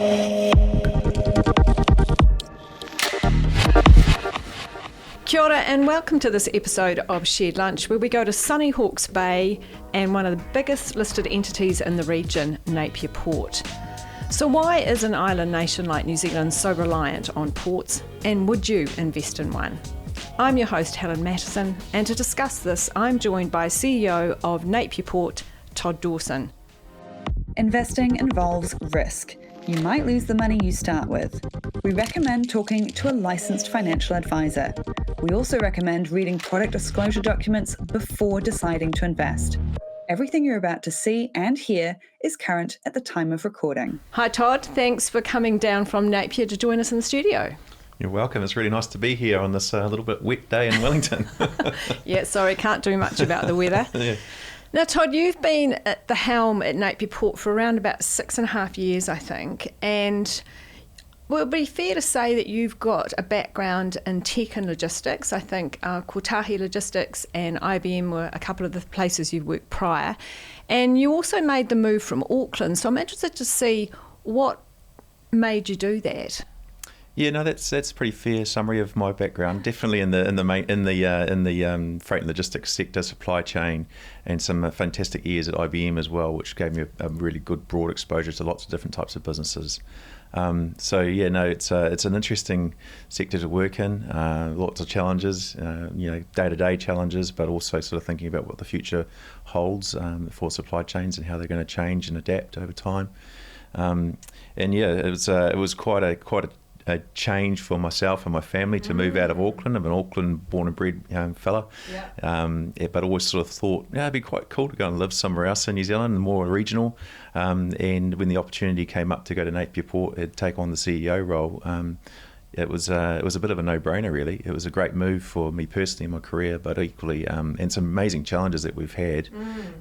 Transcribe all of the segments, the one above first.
Kia ora and welcome to this episode of Shared Lunch, where we go to sunny Hawke's Bay and one of the biggest listed entities in the region, Napier Port. So why is an island nation like New Zealand so reliant on ports, and would you invest in one? I'm your host, Helen Mattison, and to discuss this, I'm joined by CEO of Napier Port, Todd Dawson. Investing involves risk. You might lose the money you start with. We recommend talking to a licensed financial advisor. We also recommend reading product disclosure documents before deciding to invest. Everything you're about to see and hear is current at the time of recording. Hi Todd, thanks for coming down from Napier to join us in the studio. You're welcome. It's really nice to be here on this little bit wet day in Wellington. Yeah, sorry, can't do much about the weather. Yeah. Now, Todd, you've been at the helm at Napier Port for around about 6.5 years, I think, and well, it'd be fair to say that you've got a background in tech and logistics. I think Kotahi Logistics and IBM were a couple of the places you've worked prior, and you also made the move from Auckland. So I'm interested to see what made you do that. Yeah, no, that's a pretty fair summary of my background. Definitely in the freight and logistics sector, supply chain, and some fantastic years at IBM as well, which gave me a really good broad exposure to lots of different types of businesses. It's an interesting sector to work in. Lots of challenges, day-to-day challenges, but also sort of thinking about what the future holds for supply chains and how they're going to change and adapt over time. It was quite a change for myself and my family to move out of Auckland. I'm an Auckland born and bred fella, but always sort of thought, it'd be quite cool to go and live somewhere else in New Zealand, more regional. And when the opportunity came up to go to Napier Port and take on the CEO role, it was a bit of a no-brainer, really. It was a great move for me personally in my career, but equally, and some amazing challenges that we've had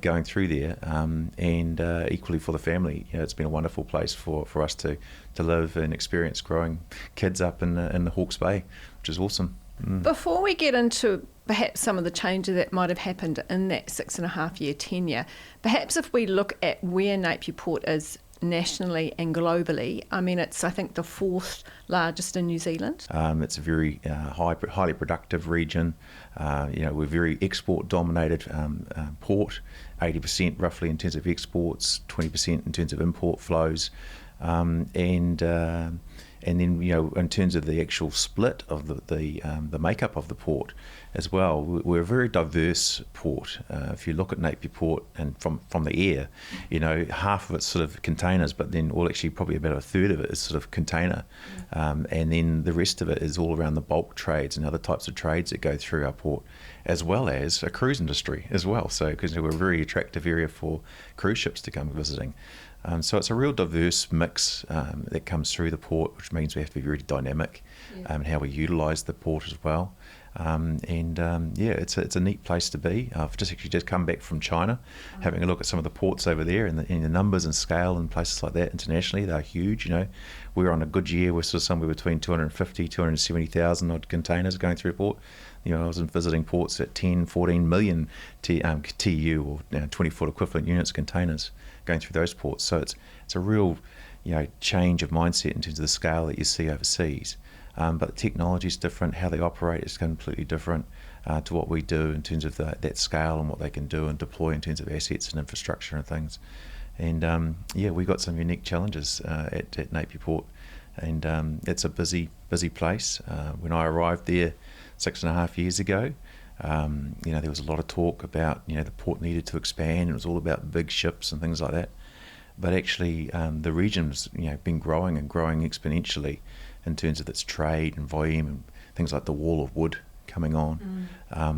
going through there, and equally for the family. It's been a wonderful place for us to live and experience growing kids up in the Hawke's Bay, which is awesome. Before we get into perhaps some of the changes that might have happened in that 6.5 year tenure, perhaps if we look at where Napier Port is nationally and globally, I mean, it's, I think, the fourth largest in New Zealand. It's a very highly productive region. We're very export-dominated port, 80% roughly in terms of exports, 20% in terms of import flows. And then, in terms of the actual split of the makeup of the port as well, we're a very diverse port. If you look at Napier Port and from the air, half of it's sort of containers, but then actually probably about a third of it is sort of container. And then the rest of it is all around the bulk trades and other types of trades that go through our port, as well as a cruise industry as well. So, because we're a very attractive area for cruise ships to come visiting. So it's a real diverse mix that comes through the port, which means we have to be very dynamic in how we utilise the port as well. It's a neat place to be. I've just come back from China, having a look at some of the ports over there, and the numbers and scale and places like that internationally, they're huge. We're on a good year, we're sort of somewhere between 250, 270,000 odd containers going through a port. I was visiting ports at 10, 14 million TU or 20-foot equivalent units containers going through those ports. So it's a real change of mindset in terms of the scale that you see overseas. But the technology is different, how they operate is completely different to what we do in terms of that scale and what they can do and deploy in terms of assets and infrastructure and things. And we've got some unique challenges at Napier Port, and it's a busy place. When I arrived there 6.5 years ago, there was a lot of talk about the port needed to expand. It was all about big ships and things like that. But actually, the region's been growing and growing exponentially in terms of its trade and volume and things like the Wall of Wood coming on. Our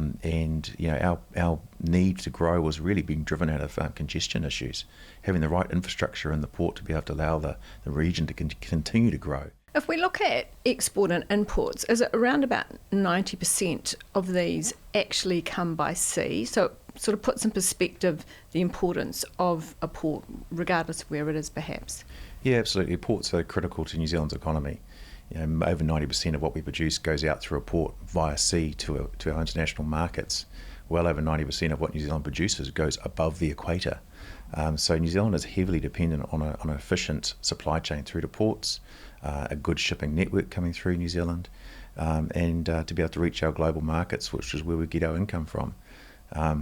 need to grow was really being driven out of congestion issues, having the right infrastructure in the port to be able to allow the region to continue to grow. If we look at export and imports, is it around about 90% of these actually come by sea? So it sort of puts in perspective the importance of a port, regardless of where it is perhaps. Yeah, absolutely. Ports are critical to New Zealand's economy. Over 90% of what we produce goes out through a port via sea to our international markets. Well over 90% of what New Zealand produces goes above the equator So New Zealand is heavily dependent on an efficient supply chain through to ports, a good shipping network coming through New Zealand, and to be able to reach our global markets, which is where we get our income from.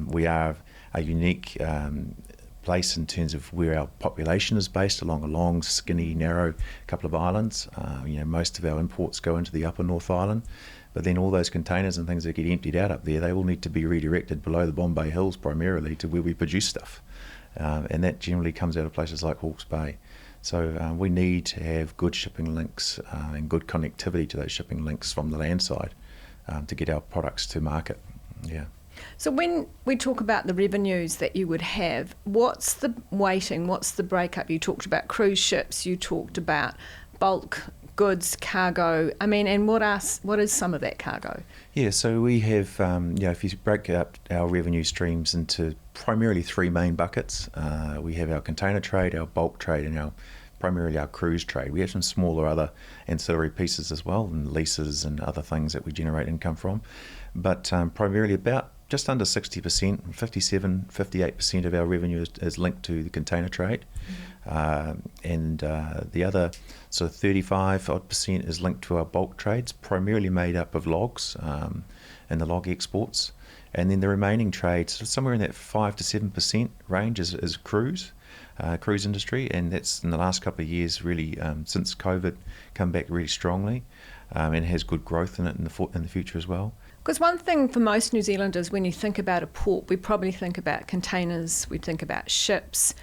We are a unique place in terms of where our population is based, along a long, skinny, narrow couple of islands. Most of our imports go into the upper North Island, but then all those containers and things that get emptied out up there, they all need to be redirected below the Bombay Hills primarily to where we produce stuff. And that generally comes out of places like Hawke's Bay. So we need to have good shipping links and good connectivity to those shipping links from the land side to get our products to market. Yeah. So when we talk about the revenues that you would have, what's the weighting, what's the breakup? You talked about cruise ships, you talked about bulk goods, cargo. And what is some of that cargo? Yeah, so we have, if you break up our revenue streams into primarily three main buckets, we have our container trade, our bulk trade, and primarily our cruise trade. We have some smaller other ancillary pieces as well, and leases and other things that we generate income from. But primarily about just under 60%, 57, 58% of our revenue is linked to the container trade. And the other sort of 35% is linked to our bulk trades, primarily made up of logs and the log exports. And then the remaining trade, sort of somewhere in that 5 to 7% range is cruise industry. And that's in the last couple of years really, since COVID, come back really strongly and has good growth in it in the future as well. Because one thing for most New Zealanders, when you think about a port, we probably think about containers, we think about ships,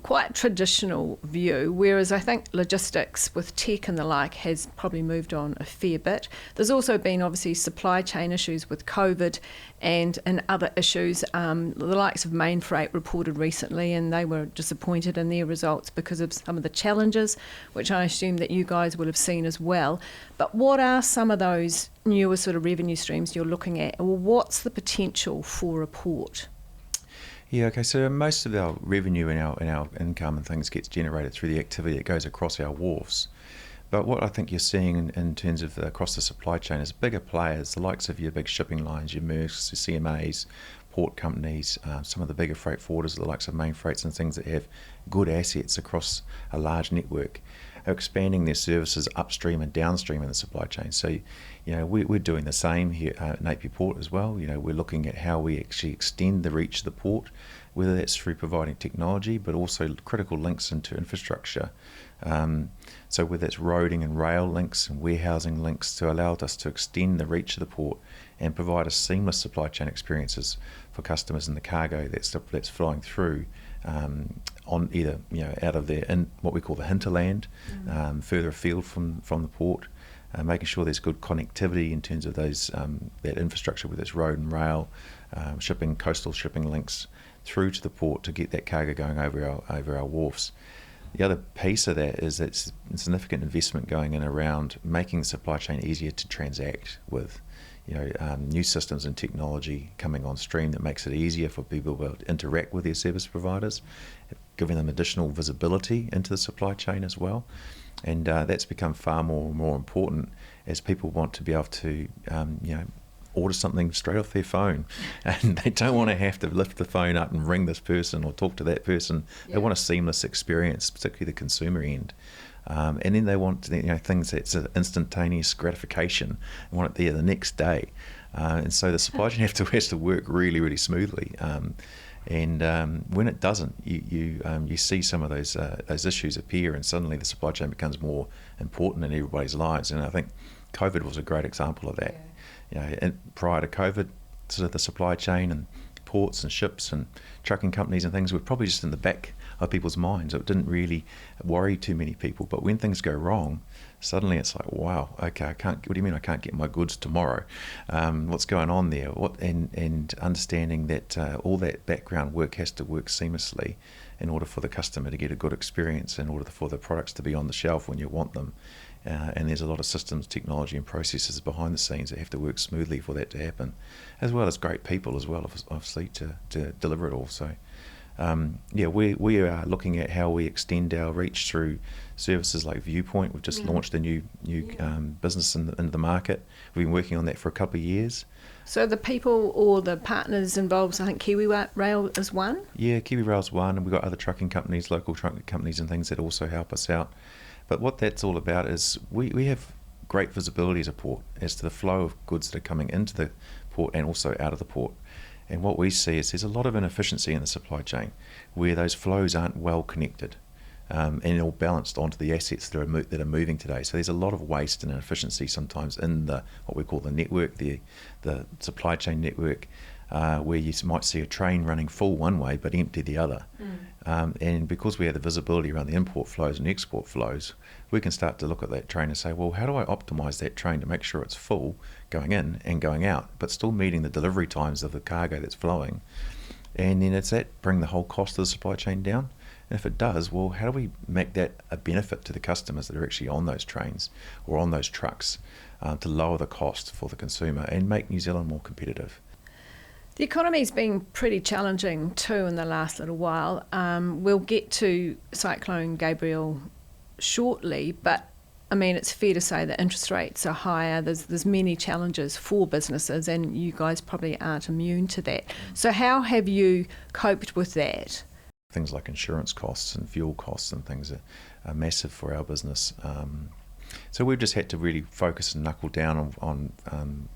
quite traditional view, whereas I think logistics with tech and the like has probably moved on a fair bit. There's also been obviously supply chain issues with COVID and other issues. The likes of Mainfreight reported recently, and they were disappointed in their results because of some of the challenges, which I assume that you guys will have seen as well. But what are some of those newer sort of revenue streams you're looking at? Well, what's the potential for a port? Yeah, okay, so most of our revenue and our income and things gets generated through the activity that goes across our wharves. But what I think you're seeing in terms of across the supply chain is bigger players, the likes of your big shipping lines, your Maersk, your CMAs, port companies, some of the bigger freight forwarders, the likes of Mainfreights and things that have good assets across a large network, are expanding their services upstream and downstream in the supply chain. So, we're doing the same here at Napier Port as well. We're looking at how we actually extend the reach of the port, whether that's through providing technology, but also critical links into infrastructure. So whether it's roading and rail links and warehousing links to allow us to extend the reach of the port and provide a seamless supply chain experiences for customers and the cargo that's flowing through on either out of what we call the hinterland, further afield from the port, making sure there's good connectivity in terms of those that infrastructure, whether it's road and rail, shipping, coastal shipping links through to the port to get that cargo going over our wharfs. The other piece of that is that significant investment going in around making the supply chain easier to transact with. New systems and technology coming on stream that makes it easier for people to interact with their service providers, giving them additional visibility into the supply chain as well. And that's become far more important as people want to be able to, order something straight off their phone, and they don't want to have to lift the phone up and ring this person or talk to that person. Yeah. They want a seamless experience, particularly the consumer end. And then they want things that's instantaneous gratification. They want it there the next day. And so the supply chain has to work really, really smoothly. And when it doesn't, you see some of those issues appear, and suddenly the supply chain becomes more important in everybody's lives. And I think COVID was a great example of that. And prior to COVID, sort of the supply chain and ports and ships and trucking companies and things were probably just in the back of people's minds. It didn't really worry too many people. But when things go wrong, suddenly it's like, wow, okay, what do you mean I can't get my goods tomorrow? What's going on there? And understanding that all that background work has to work seamlessly in order for the customer to get a good experience, in order for the products to be on the shelf when you want them. And there's a lot of systems, technology and processes behind the scenes that have to work smoothly for that to happen, as well as great people as well, obviously, to deliver it all. So we are looking at how we extend our reach through services like Viewpoint. We've just launched a new business into the market. We've been working on that for a couple of years. So the people or the partners involved, I think Kiwi Rail is one? Yeah, Kiwi Rail's one, and we've got other trucking companies, local trucking companies and things that also help us out. But what that's all about is we have great visibility as a port as to the flow of goods that are coming into the port and also out of the port. And what we see is there's a lot of inefficiency in the supply chain where those flows aren't well connected and all balanced onto the assets that are moving today. So there's a lot of waste and inefficiency sometimes in what we call the network, the supply chain network, where you might see a train running full one way but empty the other. And because we have the visibility around the import flows and export flows, we can start to look at that train and say, well, how do I optimise that train to make sure it's full going in and going out, but still meeting the delivery times of the cargo that's flowing? And then it's that bring the whole cost of the supply chain down. And if it does, well, how do we make that a benefit to the customers that are actually on those trains or on those trucks to lower the cost for the consumer and make New Zealand more competitive? The economy's been pretty challenging too in the last little while. We'll get to Cyclone Gabrielle shortly, but I mean, it's fair to say that interest rates are higher. There's many challenges for businesses, and you guys probably aren't immune to that. So how have you coped with that? Things like insurance costs and fuel costs and things are massive for our business. So we've just had to really focus and knuckle down on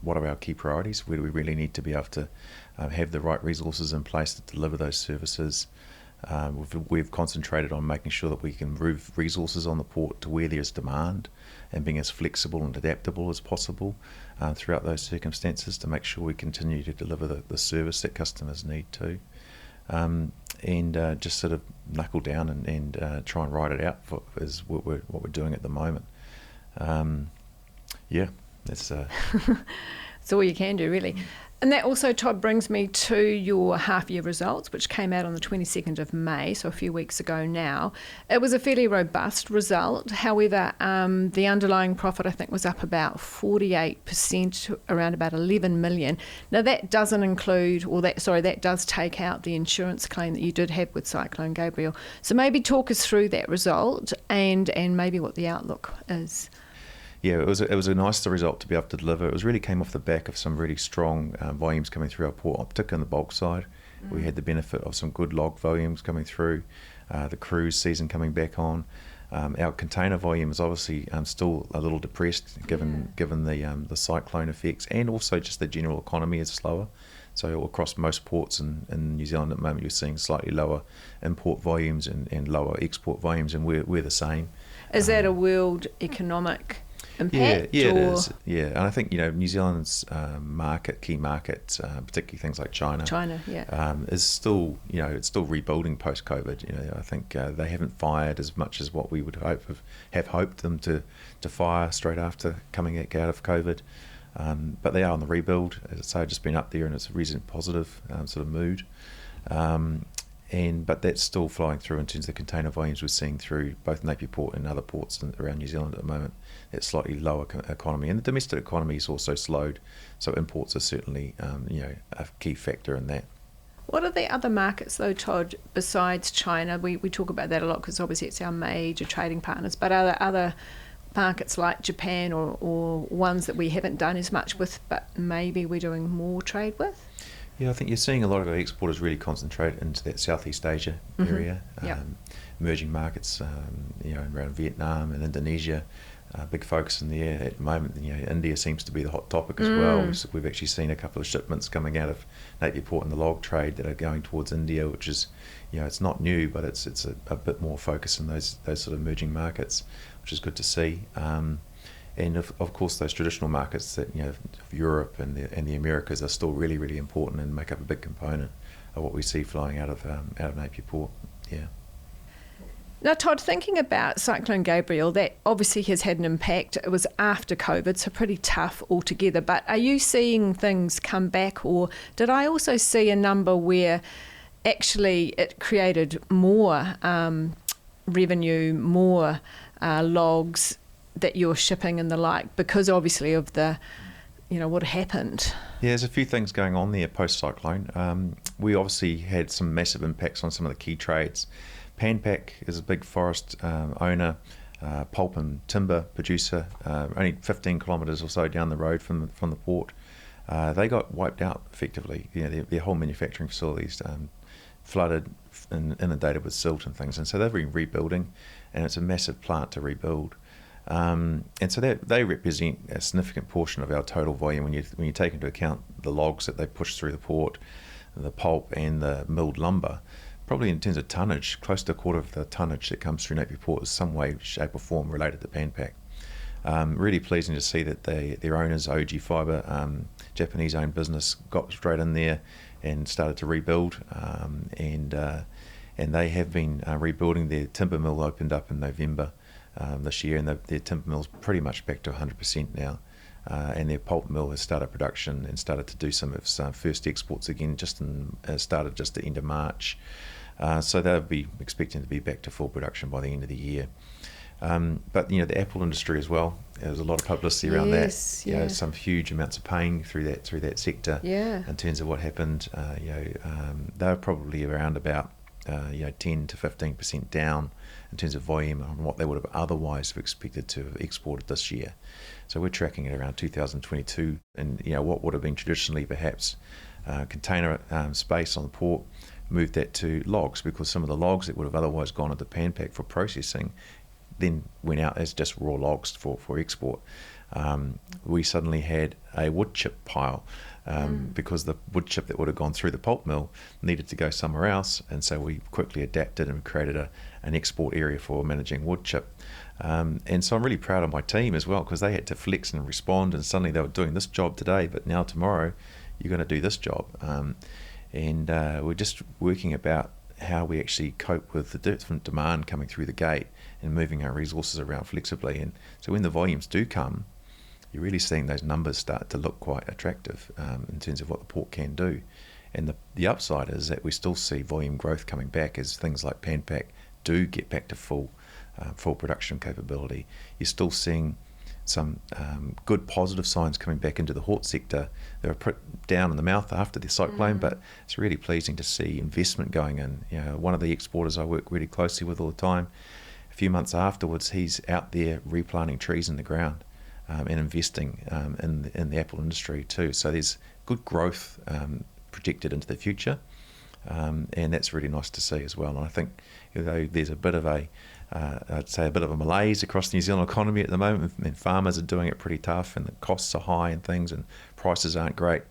what are our key priorities, where do we really need to be able to have the right resources in place to deliver those services. We've concentrated on making sure that we can move resources on the port to where there's demand and being as flexible and adaptable as possible throughout those circumstances to make sure we continue to deliver the service that customers need to. And just sort of knuckle down and try and ride it out is what we're doing at the moment. That's It's all you can do, really. And that also, Todd, brings me to your half-year results, which came out on the 22nd of May, so a few weeks ago now. It was a fairly robust result. However, the underlying profit, I think, was up about 48%, around about 11 million. Now, that doesn't include, that does take out the insurance claim that you did have with Cyclone Gabrielle. So maybe talk us through that result and maybe what the outlook is. Yeah, it was a nice result to be able to deliver. It really came off the back of some really strong volumes coming through our port, particularly on the bulk side. We had the benefit of some good log volumes coming through, the cruise season coming back on. Our container volume is obviously still a little depressed given the cyclone effects, and also just the general economy is slower. So across most ports in New Zealand at the moment, you're seeing slightly lower import volumes and lower export volumes, and we're the same. Is that a world economic impact? Yeah, it is. Yeah, and I think New Zealand's key market, particularly things like China, is still it's still rebuilding post COVID. I think they haven't fired as much as what we would have hoped them to fire straight after coming out of COVID, but they are on the rebuild. As I say, I've just been up there and it's a reasonably positive sort of mood. But that's still flowing through in terms of the container volumes we're seeing through both Napier Port and other ports around New Zealand at the moment. It's slightly lower economy, and the domestic economy is also slowed. So imports are certainly a key factor in that. What are the other markets though, Todd, besides China? We talk about that a lot because obviously it's our major trading partners, but are there other markets like Japan or ones that we haven't done as much with but maybe we're doing more trade with? Yeah, I think you're seeing a lot of our exporters really concentrate into that Southeast Asia area, emerging markets, around Vietnam and Indonesia. Big focus in the air at the moment. India seems to be the hot topic as well. We've actually seen a couple of shipments coming out of Napier Port in the log trade that are going towards India, which is, it's not new, but it's a bit more focus in those sort of emerging markets, which is good to see. And of course, those traditional markets that of Europe and the Americas are still really, really important and make up a big component of what we see flowing out of Napier Port. Yeah. Now, Todd, thinking about Cyclone Gabrielle, that obviously has had an impact. It was after COVID, so pretty tough altogether. But are you seeing things come back, or did I also see a number where actually it created more revenue, more logs that you're shipping and the like, because obviously of the what happened? Yeah, there's a few things going on there post-cyclone. We obviously had some massive impacts on some of the key trades. Panpac is a big forest owner, pulp and timber producer, only 15 kilometres or so down the road from the port. They got wiped out effectively. Their whole manufacturing facilities flooded and inundated with silt and things, and so they've been rebuilding, and it's a massive plant to rebuild. And so they represent a significant portion of our total volume when you take into account the logs that they push through the port, the pulp and the milled lumber. Probably in terms of tonnage, close to a quarter of the tonnage that comes through Napier Port is some way, shape or form related to Panpac. Really pleasing to see that their owners, OG Fibre, Japanese-owned business, got straight in there and started to rebuild. And they have been rebuilding. Their timber mill opened up in November this year, and their timber mill's pretty much back to 100% now. And their pulp mill has started production and started to do some of its first exports again, started just at the end of March. So they'll be expecting to be back to full production by the end of the year. But the apple industry as well. There was a lot of publicity around that. Some huge amounts of pain through that sector. In terms of what happened. They were probably around about 10 to 15% down in terms of volume on what they would have otherwise have expected to have exported this year. So we're tracking at around 2022, and what would have been traditionally perhaps container space on the port, moved that to logs, because some of the logs that would have otherwise gone into Panpac for processing then went out as just raw logs for export. We suddenly had a wood chip pile because the wood chip that would have gone through the pulp mill needed to go somewhere else, and so we quickly adapted and created an export area for managing wood chip. And so I'm really proud of my team as well, because they had to flex and respond, and suddenly they were doing this job today, but now tomorrow you're going to do this job. And we're just working about how we actually cope with the different demand coming through the gate and moving our resources around flexibly. And so when the volumes do come, you're really seeing those numbers start to look quite attractive in terms of what the port can do. And the upside is that we still see volume growth coming back as things like Panpac do get back to full production capability. You're still seeing some good positive signs coming back into the hort sector. They were put down in the mouth after the cyclone, but it's really pleasing to see investment going in. One of the exporters I work really closely with all the time, a few months afterwards, he's out there replanting trees in the ground and investing in the apple industry too. So there's good growth projected into the future, and that's really nice to see as well. And I think there's a bit of I'd say a bit of a malaise across the New Zealand economy at the moment, and farmers are doing it pretty tough, and the costs are high and things, and prices aren't great.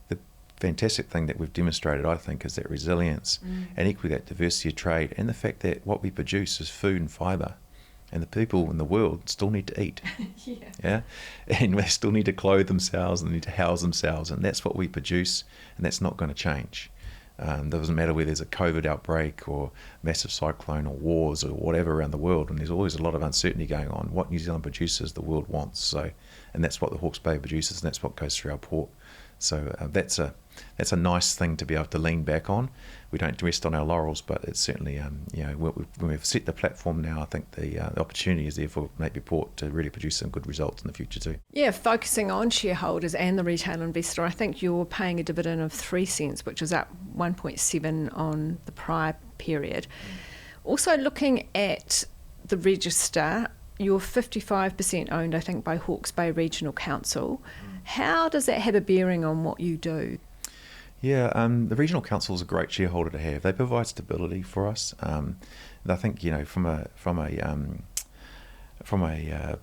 The fantastic thing that we've demonstrated, I think, is that resilience and equally that diversity of trade, and the fact that what we produce is food and fibre, and the people in the world still need to eat. And they still need to clothe themselves and need to house themselves, and that's what we produce, and that's not going to change. Doesn't matter whether there's a COVID outbreak or massive cyclone or wars or whatever around the world, and there's always a lot of uncertainty going on. What New Zealand produces, the world wants. So, and that's what the Hawke's Bay produces, and that's what goes through our port. So that's a nice thing to be able to lean back on. We don't rest on our laurels, but it's certainly when we've set the platform now, I think the opportunity is there for Napier Port to really produce some good results in the future too. Yeah, focusing on shareholders and the retail investor, I think you're paying a dividend of 3 cents, which is up 1.7 on the prior period. Also looking at the register, you're 55% owned, I think, by Hawke's Bay Regional Council. How does that have a bearing on what you do? Yeah, the Regional Council is a great shareholder to have. They provide stability for us. And I think from a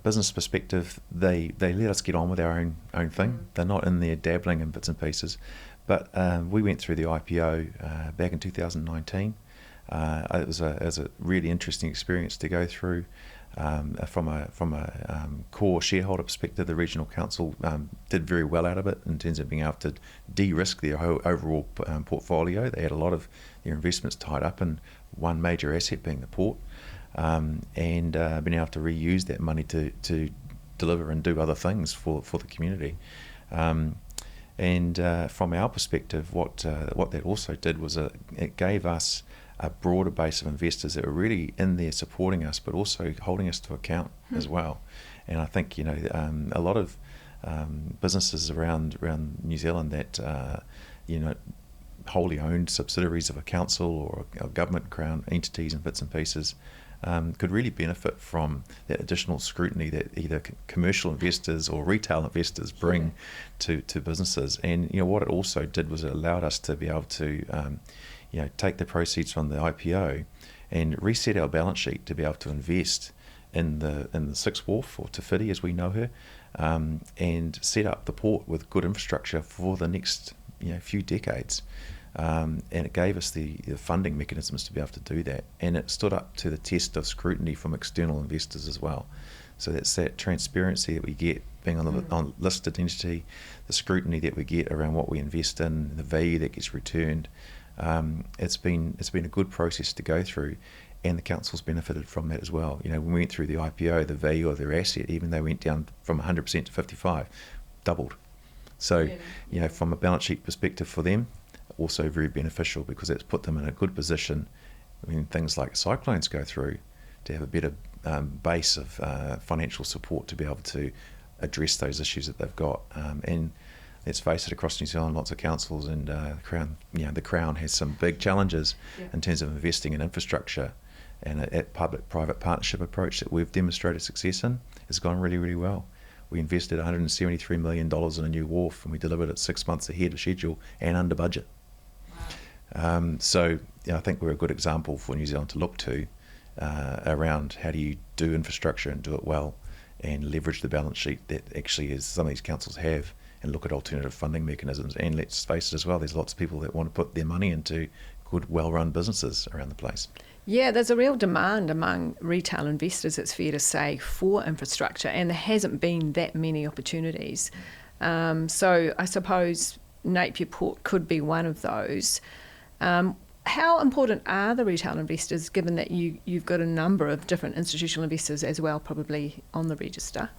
business perspective, they let us get on with our own thing. They're not in there dabbling in bits and pieces. But we went through the IPO back in 2019. It was a really interesting experience to go through. From a core shareholder perspective, the Regional Council did very well out of it in terms of being able to de-risk their overall portfolio. They had a lot of their investments tied up in one major asset being the port, and being able to reuse that money to deliver and do other things for the community. And from our perspective, what that also did was it gave us a broader base of investors that were really in there supporting us, but also holding us to account as well. And I think a lot of businesses around New Zealand that wholly owned subsidiaries of a council or a government crown entities and bits and pieces could really benefit from that additional scrutiny that either commercial investors or retail investors bring to businesses. And what it also did was it allowed us to be able to take the proceeds from the IPO and reset our balance sheet to be able to invest in the Sixth Wharf, or Te Whiti as we know her, and set up the port with good infrastructure for the next few decades. And it gave us the funding mechanisms to be able to do that, and it stood up to the test of scrutiny from external investors as well. So that's that transparency that we get being on a listed entity, the scrutiny that we get around what we invest in, the value that gets returned. It's been a good process to go through, and the council's benefited from that as well. When we went through the IPO, the value of their asset, even though it went down from 100% to 55%, doubled. So, from a balance sheet perspective for them, also very beneficial, because it's put them in a good position when things like cyclones go through, to have a better base of financial support to be able to address those issues that they've got. And let's face it, across New Zealand, lots of councils and the Crown has some big challenges in terms of investing in infrastructure, and that public-private partnership approach that we've demonstrated success in has gone really, really well. We invested $173 million in a new wharf, and we delivered it 6 months ahead of schedule and under budget. So I think we're a good example for New Zealand to look to around how do you do infrastructure and do it well, and leverage the balance sheet that actually is some of these councils have, and look at alternative funding mechanisms. And let's face it as well, there's lots of people that want to put their money into good, well-run businesses around the place. Yeah, there's a real demand among retail investors, it's fair to say, for infrastructure, and there hasn't been that many opportunities. So I suppose Napier Port could be one of those. How important are the retail investors, given that you've got a number of different institutional investors as well, probably on the register?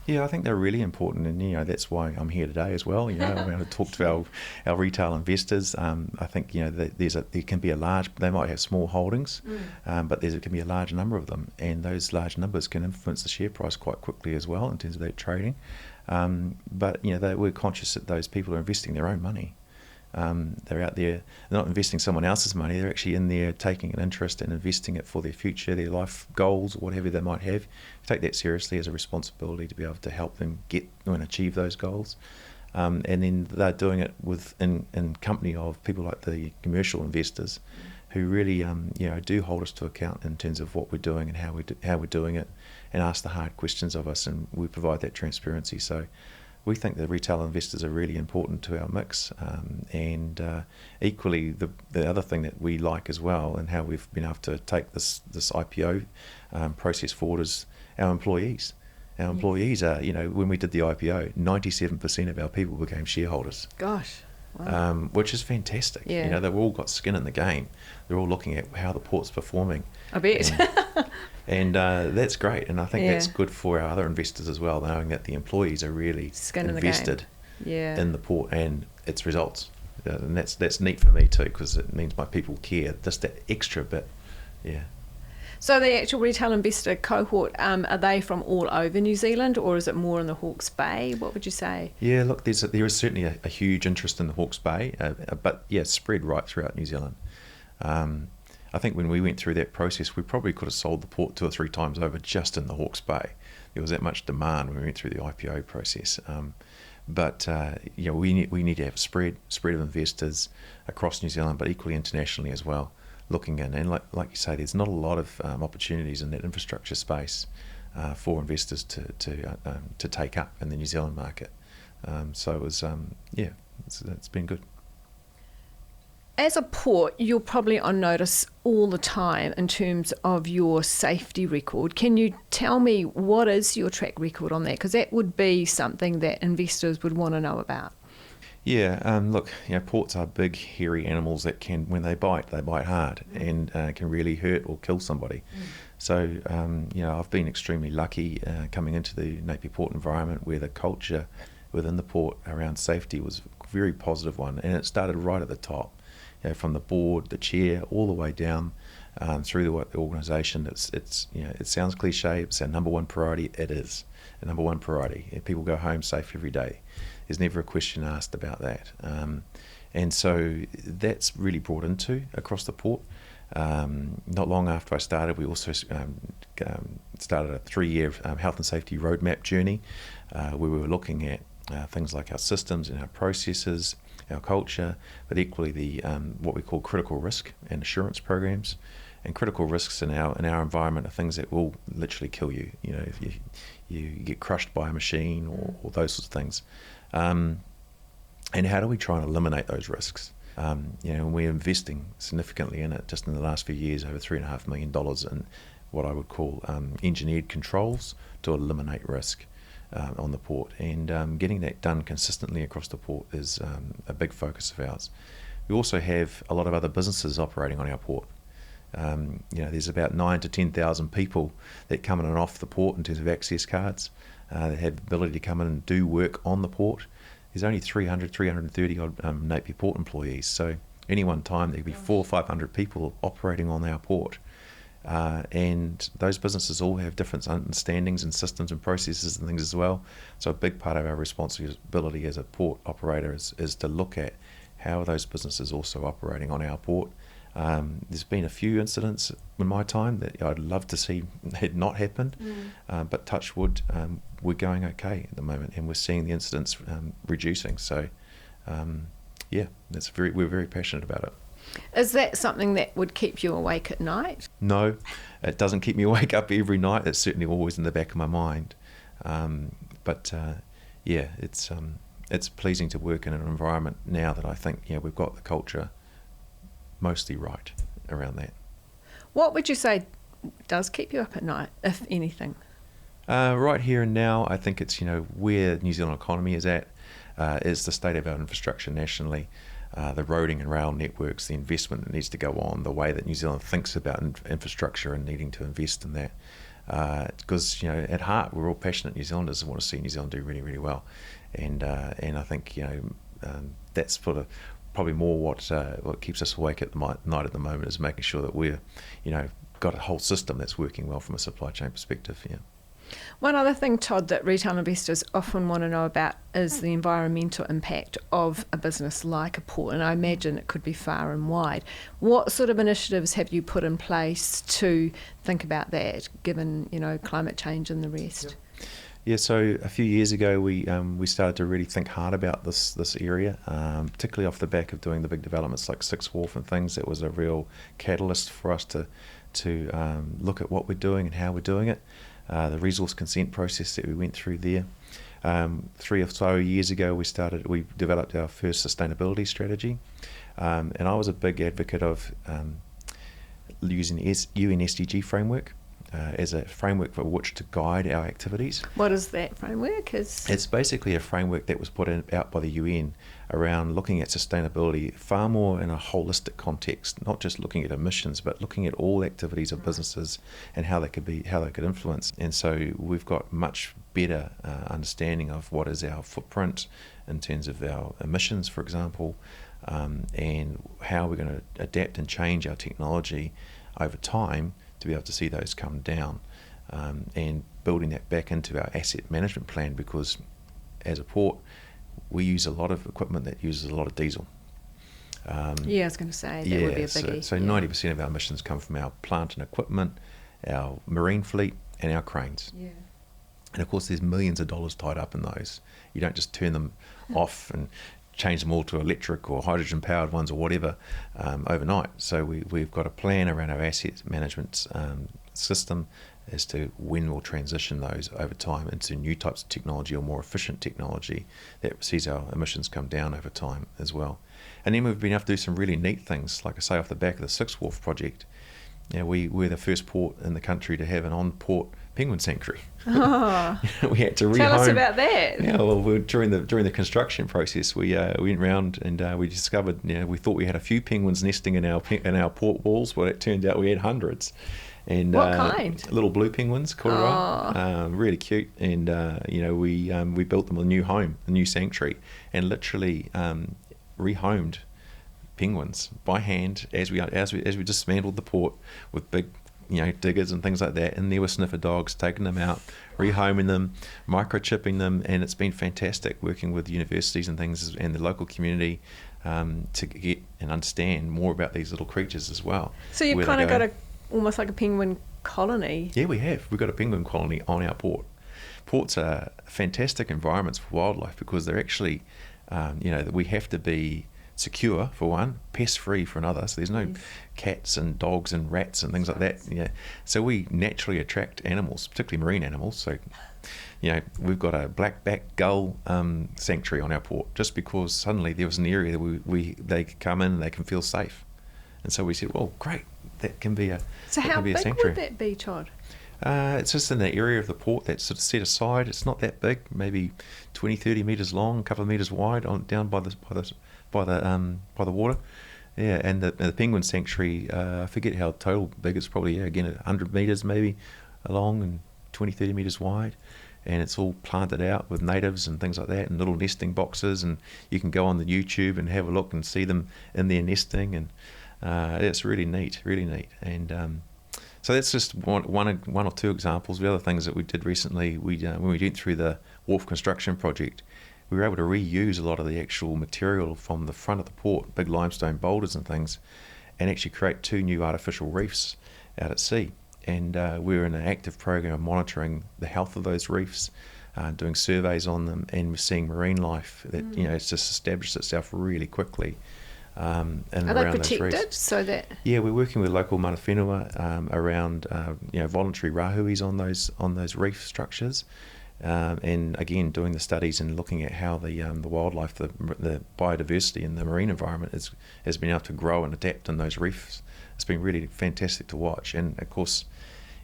Yeah, I think they're really important, and that's why I'm here today as well. I'm going to talk to our retail investors. I think there can be they might have small holdings, but there can be a large number of them, and those large numbers can influence the share price quite quickly as well in terms of that trading. But we're conscious that those people are investing their own money. They're out there, they're not investing someone else's money, they're actually in there taking an interest and investing it for their future, their life goals, whatever they might have. Take that seriously as a responsibility to be able to help them get and achieve those goals. And then they're doing it in company of people like the commercial investors, who really do hold us to account in terms of what we're doing and how we're doing it, and ask the hard questions of us, and we provide that transparency. So we think the retail investors are really important to our mix, and equally the other thing that we like as well, and how we've been able to take this IPO process forward, is our employees. Our employees are, when we did the IPO, 97% of our people became shareholders. Gosh. Wow. Which is fantastic. Yeah. They've all got skin in the game. They're all looking at how the port's performing. I bet. And that's great, and I think that's good for our other investors as well, knowing that the employees are really invested in the port and its results. And that's neat for me too, because it means my people care, just that extra bit. Yeah. So the actual retail investor cohort, are they from all over New Zealand, or is it more in the Hawke's Bay? What would you say? Yeah, look, there is certainly a huge interest in the Hawke's Bay, but spread right throughout New Zealand. I think when we went through that process, we probably could have sold the port 2 or 3 times over just in the Hawke's Bay. There was that much demand when we went through the IPO process. But we need to have spread of investors across New Zealand, but equally internationally as well, looking in. And like you say, there's not a lot of opportunities in that infrastructure space for investors to take up in the New Zealand market. So it was, it's been good. As a port, you're probably on notice all the time in terms of your safety record. Can you tell me what is your track record on that? Because that would be something that investors would want to know about. Yeah, look, ports are big, hairy animals that can, when they bite hard and can really hurt or kill somebody. So, I've been extremely lucky coming into the Napier Port environment, where the culture within the port around safety was a very positive one, and it started right at the top. From the board, the chair, all the way down through the organisation. It's it sounds cliche. It's our number one priority. It is the number one priority. If people go home safe every day, there's never a question asked about that. And so that's really brought into across the port. Not long after I started, we also started a 3-year health and safety roadmap journey where we were looking at things like our systems and our processes, our culture, but equally the what we call critical risk and assurance programs. And critical risks in our environment are things that will literally kill you. If you get crushed by a machine or those sorts of things. And how do we try and eliminate those risks? We're investing significantly in it. Just in the last few years, over $3.5 million in what I would call engineered controls to eliminate risk on the port. And getting that done consistently across the port is a big focus of ours. We also have a lot of other businesses operating on our port. There's about 9,000 to 10,000 people that come in and off the port in terms of access cards. That have the ability to come in and do work on the port. There's only 330 odd Napier Port employees, so any one time there could be 400 or 500 people operating on our port. And those businesses all have different understandings and systems and processes and things as well. So a big part of our responsibility as a port operator is to look at how are those businesses also operating on our port. There's been a few incidents in my time that I'd love to see had not happened, but touch wood, we're going okay at the moment, and we're seeing the incidents reducing. So, we're very passionate about it. Is that something that would keep you awake at night? No, it doesn't keep me awake up every night. It's certainly always in the back of my mind. It's pleasing to work in an environment now that I think we've got the culture mostly right around that. What would you say does keep you up at night, if anything? Right here and now, I think it's where the New Zealand economy is at, is the state of our infrastructure nationally, the roading and rail networks, the investment that needs to go on, the way that New Zealand thinks about infrastructure and needing to invest in that. Because at heart we're all passionate New Zealanders and want to see New Zealand do really, really well, and I think that's sort of probably more what keeps us awake at night at the moment is making sure that we're got a whole system that's working well from a supply chain perspective. Yeah. One other thing, Todd, that retail investors often want to know about is the environmental impact of a business like a port, and I imagine it could be far and wide. What sort of initiatives have you put in place to think about that, given climate change and the rest? Yeah, so a few years ago we started to really think hard about this area, particularly off the back of doing the big developments like Sixth Wharf and things. That was a real catalyst for us to look at what we're doing and how we're doing it. The resource consent process that we went through there. 3 or so years ago we developed our first sustainability strategy, and I was a big advocate of using the UN SDG framework as a framework for which to guide our activities. What is that framework? It's basically a framework that was put out by the UN around looking at sustainability far more in a holistic context, not just looking at emissions, but looking at all activities of businesses and how they could influence. And so we've got much better understanding of what is our footprint in terms of our emissions, for example, and how we're going to adapt and change our technology over time to be able to see those come down, and building that back into our asset management plan, because as a port we use a lot of equipment that uses a lot of diesel. I was going to say that would be a biggie. So 90% of our emissions come from our plant and equipment, our marine fleet and our cranes. Yeah. And of course there's millions of dollars tied up in those. You don't just turn them off and change them all to electric or hydrogen powered ones or whatever overnight. So we've got a plan around our asset management system as to when we'll transition those over time into new types of technology or more efficient technology that sees our emissions come down over time as well. And then we've been able to do some really neat things, like I say, off the back of the Sixth Wharf project. We're the first port in the country to have an on-port penguin sanctuary. Oh, we had to rehome. Tell us about that. Yeah, well, during the construction process, we went round and we discovered, we thought we had a few penguins nesting in our port walls, but it turned out we had hundreds. And what kind? Little blue penguins, really cute. And we built them a new home, a new sanctuary, and literally rehomed penguins by hand as we dismantled the port with big diggers and things like that, and there were sniffer dogs, taking them out, rehoming them, microchipping them, and it's been fantastic working with universities and things and the local community to get and understand more about these little creatures as well. So you've kind of got almost like a penguin colony. Yeah, we've got a penguin colony on our port. Ports are fantastic environments for wildlife because they're actually, we have to be secure for one, pest free for another, so there's no cats and dogs and rats and things like that. Yeah, so we naturally attract animals, particularly marine animals. So we've got a black-backed gull sanctuary on our port just because suddenly there was an area that they can come in and they can feel safe, and so we said, well, great, that can be a so how big sanctuary. Would that be, Todd? It's just in the area of the port that's sort of set aside. It's not that big, maybe 20-30 metres long, a couple of metres wide, down by the water. Yeah, and the penguin sanctuary, I forget how total big it's probably, again 100 metres maybe long and 20-30 metres wide, and it's all planted out with natives and things like that, and little nesting boxes, and you can go on the YouTube and have a look and see them in there nesting, and it's really neat, and so that's just one or two examples. The other things that we did recently, when we went through the wharf construction project, we were able to reuse a lot of the actual material from the front of the port, big limestone boulders and things, and actually create 2 new artificial reefs out at sea. And we're in an active program of monitoring the health of those reefs, doing surveys on them, and we're seeing marine life that it's just established itself really quickly. And are around they protected those reefs. so that? Yeah, we're working with local mana whenua around voluntary rahuis on those reef structures, and again doing the studies and looking at how the wildlife, the biodiversity in the marine environment has been able to grow and adapt in those reefs. It's been really fantastic to watch, and of course,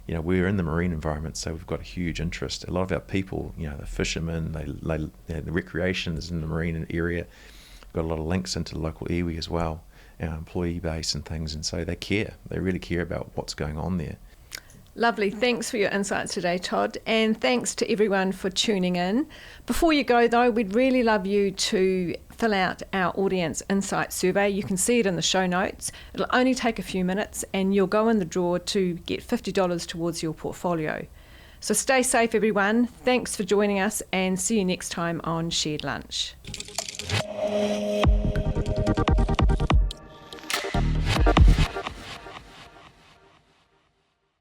we're in the marine environment, so we've got a huge interest. A lot of our people, the fishermen, the recreation is in the marine area. Got a lot of links into the local iwi as well, our employee base and things, and so they really care about what's going on there. Lovely. Thanks for your insights today, Todd, and thanks to everyone for tuning in. Before you go though, we'd really love you to fill out our audience insight survey. You can see it in the show notes. It'll only take a few minutes and you'll go in the draw to get $50 towards your portfolio. So stay safe everyone. Thanks for joining us and see you next time on Shared Lunch.